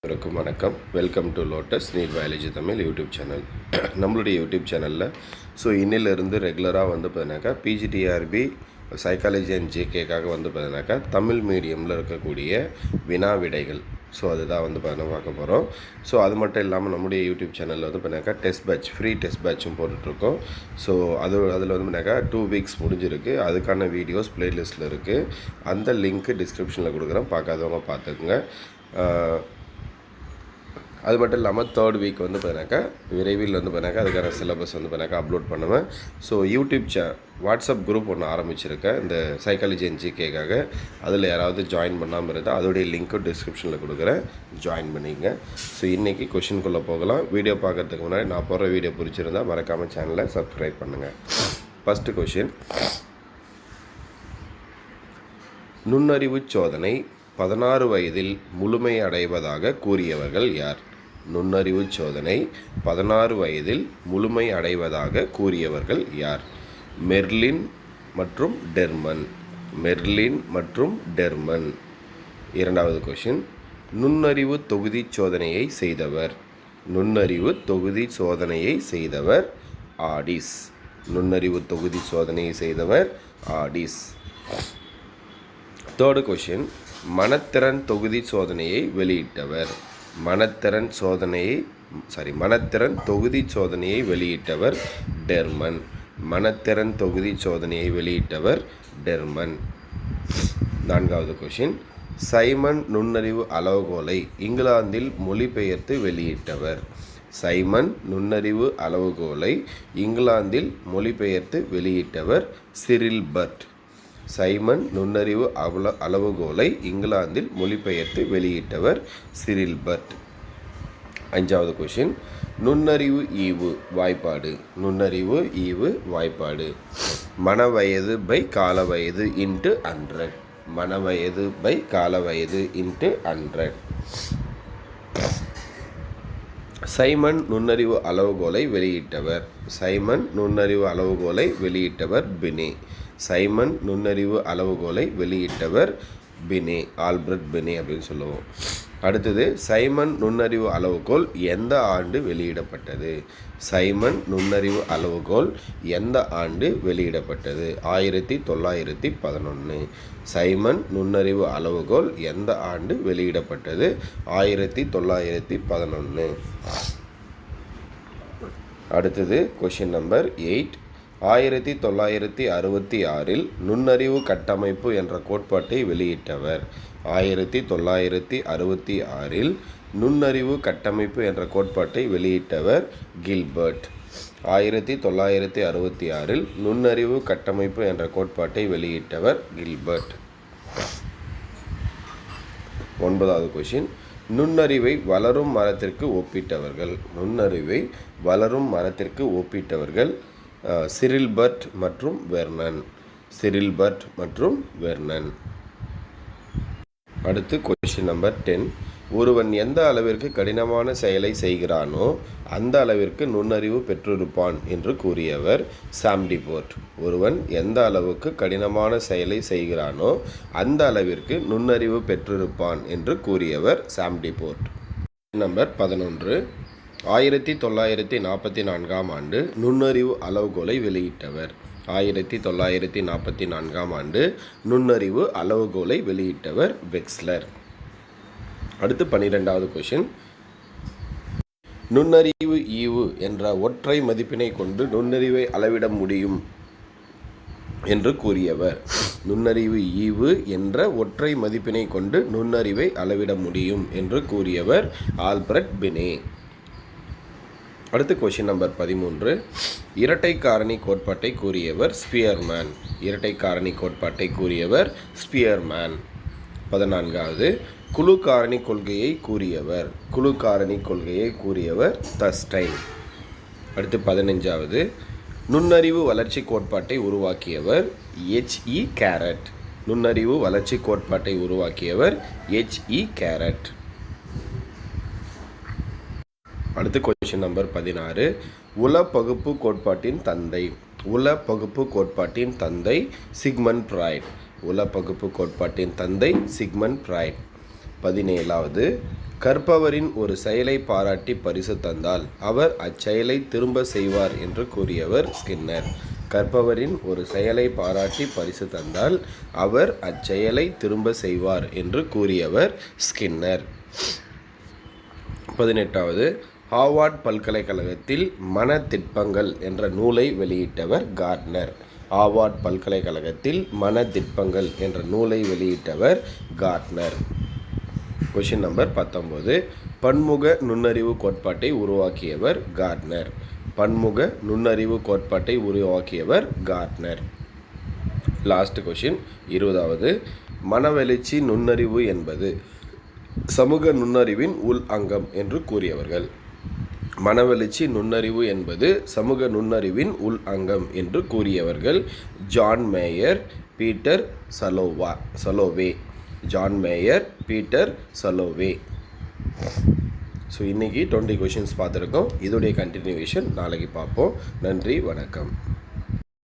அனைவருக்கும் வணக்கம். Welcome to lotus NEET biology Tamil YouTube channel. நம்மளுடைய யூடியூப் சேனலில் இன்னிலிருந்து ரெகுலராக பார்த்தீங்கன்னாக்கா பிஜிடிஆர்பி சைக்காலஜி அண்ட் ஜேகேக்காக பார்த்தீங்கன்னாக்கா தமிழ் மீடியமில் இருக்கக்கூடிய வினா விடைகள் அதுதான் பார்த்தீங்கன்னா பார்க்க போகிறோம். அது மட்டும் இல்லாமல் நம்முடைய யூடியூப் சேனலில் பார்த்தீங்கன்னாக்கா டெஸ்ட் பேட்ச் ஃப்ரீ டெஸ்ட் பேட்சும் போட்டுட்ருக்கோம். அதில் பார்த்தீங்கன்னாக்கா 2 வீக்ஸ் முடிஞ்சிருக்கு. அதுக்கான வீடியோஸ் ப்ளேலிஸ்ட்டில் இருக்குது. அந்த லிங்க்கு டிஸ்கிரிப்ஷனில் கொடுக்குறேன், பார்க்காதவங்க பார்த்துக்குங்க. அது மட்டும் இல்லாமல் 3rd வீக் பார்த்தீங்கன்னாக்கா விரைவில் பார்த்தீங்கன்னாக்கா அதுக்கான சிலபஸ் பார்த்தீங்கன்னாக்கா அப்லோட் பண்ணுவேன். யூடியூப் வாட்ஸ்அப் குரூப் ஒன்று ஆரம்பிச்சிருக்கேன் இந்த சைக்காலஜி அண்ட் ஜிகேக்காக. அதில் யாராவது ஜாயின் பண்ணாமல் இருந்தால் அதோடைய லிங்க்கும் டிஸ்கிரிப்ஷனில் கொடுக்குறேன், ஜாயின் பண்ணிங்க. இன்றைக்கி கொஷின்குள்ளே போகலாம். வீடியோ பார்க்குறதுக்கு முன்னாடி நான் போடுற வீடியோ பிடிச்சிருந்தால் மறக்காமல் சேனலை சப்ஸ்கிரைப் பண்ணுங்கள். ஃபஸ்ட்டு கொஷின், நுண்ணறிவு சோதனை 16 வயதில் முழுமை அடைவதாக கூறியவர்கள் யார்? நுண்ணறிவு சோதனை 16 வயதில் முழுமை அடைவதாக கூறியவர்கள் யார்? மெர்லின் மற்றும் டெர்மன். மெர்லின் மற்றும் டெர்மன். இரண்டாவது கொஷின், நுண்ணறிவு தொகுதி சோதனையை செய்தவர். நுண்ணறிவு தொகுதி சோதனையை செய்தவர் ஆடிஸ். நுண்ணறிவு தொகுதி சோதனையை செய்தவர் ஆடிஸ். தேர்டு கொஷின், மனத்திறன் தொகுதி சோதனையை வெளியிட்டவர். மனத்திறன் தொகுதி சோதனையை வெளியிட்டவர் டெர்மன். மனத்திறன் தொகுதி சோதனையை வெளியிட்டவர் டெர்மன். நான்காவது கொஷின், சைமன் நுண்ணறிவு அளவுகோலை இங்கிலாந்தில் மொழிபெயர்த்து வெளியிட்டவர். சைமன் நுண்ணறிவு அளவுகோலை இங்கிலாந்தில் மொழிபெயர்த்து வெளியிட்டவர் சிரில் பர்ட். சைமன் நுண்ணறிவு அளவுகோலை இங்கிலாந்தில் மொழிபெயர்த்து வெளியிட்டவர் சிரில் பர்ட். அஞ்சாவது கொஷின், நுண்ணறிவு ஈவு வாய்ப்பாடு. நுண்ணறிவு ஈவு வாய்ப்பாடு. மனவயது பை காலவயது இன்ட்டு 100. மனவயது பை காலவயது இன்ட்டு 100. சைமன் நுண்ணறிவு அளவுகோலை வெளியிட்டவர். சைமன் நுண்ணறிவு அளவுகோலை வெளியிட்டவர் பினே. சைமன் நுண்ணறிவு அளவுகோலை வெளியிட்டவர் பினே, ஆல்பர்ட் பினே அப்படின்னு சொல்லுவோம். அடுத்தது, சைமன் நுண்ணறிவு அளவுகோல் எந்த ஆண்டு வெளியிடப்பட்டது? சைமன் நுண்ணறிவு அளவுகோல் எந்த ஆண்டு வெளியிடப்பட்டது? 1911. சைமன் நுண்ணறிவு அளவுகோல் எந்த ஆண்டு வெளியிடப்பட்டது? 1911. அடுத்தது கொஷின் நம்பர் 8. 1966 நுண்ணறிவு கட்டமைப்பு என்ற கோட்பாட்டை வெளியிட்டவர். 1966 நுண்ணறிவு கட்டமைப்பு என்ற கோட்பாட்டை வெளியிட்டவர் கில்பர்ட். 1966 நுண்ணறிவு கட்டமைப்பு என்ற கோட்பாட்டை வெளியிட்டவர் கில்பர்ட். 9வது கொஷின், நுண்ணறிவை வளரும் மரத்திற்கு ஒப்பிட்டவர்கள். நுண்ணறிவை வளரும் மரத்திற்கு ஒப்பிட்டவர்கள் சிரில் பர்ட் மற்றும் வெர்னன். சிரில் பர்ட் மற்றும் வெர்னன். அடுத்து கொஷின் நம்பர் 10. ஒருவன் எந்த அளவிற்கு கடினமான செயலை செய்கிறானோ அந்த அளவிற்கு நுண்ணறிவு பெற்றிருப்பான் என்று கூறியவர் சாம்டிபோர்ட். ஒருவன் எந்த அளவுக்கு கடினமான செயலை செய்கிறானோ அந்த அளவிற்கு நுண்ணறிவு பெற்றிருப்பான் என்று கூறியவர் சாம்டிபோர்ட். நம்பர் 11. 1944 ஆண்டு நுண்ணறிவு அளவுகோலை வெளியிட்டவர். 1944 ஆண்டு நுண்ணறிவு அளவுகோலை வெளியிட்டவர் வெக்ஸ்லர். அடுத்து 12வது கொஷின், நுண்ணறிவு ஈவு என்ற ஒற்றை மதிப்பினை கொண்டு நுண்ணறிவை அளவிட முடியும் என்று கூறியவர். நுண்ணறிவு ஈவு என்ற ஒற்றை மதிப்பினை கொண்டு நுண்ணறிவை அளவிட முடியும் என்று கூறியவர் ஆல்பர்ட் பினே. அடுத்து கொஷின் நம்பர் 13. இரட்டை காரணி கோட்பாட்டை கூறியவர் ஸ்பியர்மேன். இரட்டை காரணி கோட்பாட்டை கூறியவர் ஸ்பியர்மேன். 14வது, குழு காரணி கொள்கையை கூறியவர். குழு காரணி கொள்கையை கூறியவர் தஸ்டைன். அடுத்து 15வது, நுண்ணறிவு வளர்ச்சி கோட்பாட்டை உருவாக்கியவர் H.E. கேரட். நுண்ணறிவு வளர்ச்சி கோட்பாட்டை உருவாக்கியவர் H.E. கேரட். அடுத்து கொஷின் நம்பர் 16. உள பகுப்பு கோட்பாட்டின் தந்தை. உள பகுப்பு கோட்பாட்டின் தந்தை சிக்மண்ட் ஃப்ராய்ட். உள பகுப்பு கோட்பாட்டின் தந்தை சிக்மண்ட் ஃப்ராய்ட். 17வது, கற்பவரின் ஒரு செயலை பாராட்டி பரிசு தந்தால் அவர் அச்செயலை திரும்ப செய்வார் என்று கூறியவர் ஸ்கின்னர். கற்பவரின் ஒரு செயலை பாராட்டி பரிசு தந்தால் அவர் அச்செயலை திரும்ப செய்வார் என்று கூறியவர் ஸ்கின்னர். 18வது, ஹார்வர்ட் பல்கலைக்கழகத்தில் மனத்திட்பங்கள் என்ற நூலை வெளியிட்டவர் கார்ட்னர். ஹார்வர்ட் பல்கலைக்கழகத்தில் மனத்திட்பங்கள் என்ற நூலை வெளியிட்டவர் கார்ட்னர். கொஷின் நம்பர் 19, பன்முக நுண்ணறிவு கோட்பாட்டை உருவாக்கியவர் கார்ட்னர். பன்முக நுண்ணறிவு கோட்பாட்டை உருவாக்கியவர் கார்ட்னர். லாஸ்ட் கொஷின் 20வது, மனவெழுச்சி நுண்ணறிவு என்பது சமூக நுண்ணறிவின் உள் அங்கம் என்று கூறியவர்கள். மனவெழுச்சி நுண்ணறிவு என்பது சமூக நுண்ணறிவின் உள் அங்கம் என்று கூறியவர்கள் John Mayer, Peter Salovey. John Mayer, Peter Salovey. So இன்றைக்கி 20 கொஷின்ஸ் பார்த்துருக்கோம். இதோடைய கண்டினியூவேஷன் நாளைக்கு பார்ப்போம். நன்றி, வணக்கம்.